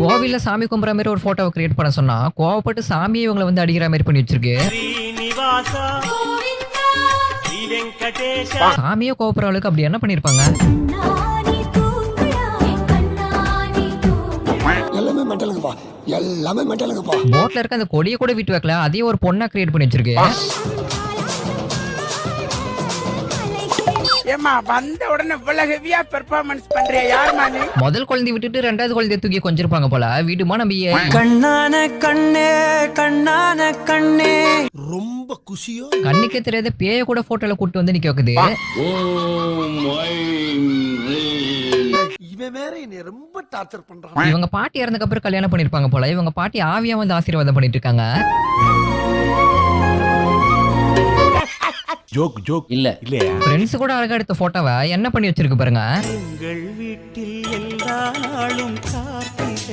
கோவில்ல சாமி கும்புற மாதிரி ஒரு போட்டோவை கிரியேட் பண்ண சொன்னா கோவப்பட்டு சாமியை இவங்களை வந்து அடிக்கிற மாதிரி பண்ணி வச்சிருக்கு. சாமியே கோவப்படுற அளவுக்கு அப்படி என்ன பண்ணிருப்பாங்க? போட்ல இருக்க அந்த கொடியை கூட விட்டு வைக்கல, அதையும் ஒரு பொண்ணா கிரியேட் பண்ணி வச்சிருக்கு. முதல் குழந்தை விட்டுட்டு ரெண்டாவது குழந்தைய தூக்கி கொஞ்சிருப்பாங்க போல. வீடுமா நம்ம கண்ணான கண்ணே கண்ணான கண்ணே ரொம்ப குஷியோ. கண்ணுக்கே தெரியாத பேய கூட போட்டோல கூட்டு வந்து நிக்க வைக்குது. ரொம்ப டார்ச்சர் பண்றான். இவங்க பாட்டி இறந்ததுக்கு அப்புறம் கல்யாணம் பண்ணிருப்பாங்க போல. இவங்க பாட்டி ஆவியா வந்து ஆசீர்வாதம் பண்ணிட்டு இருக்காங்க. ஜோக் ஜோக் இல்ல இல்லையா? ஃப்ரெண்ட்ஸ் கூட அழகா எடுத்த போட்டோவை என்ன பண்ணி வச்சிருக்கு பாருங்க. எங்கள் வீட்டில் எல்லா நாளும்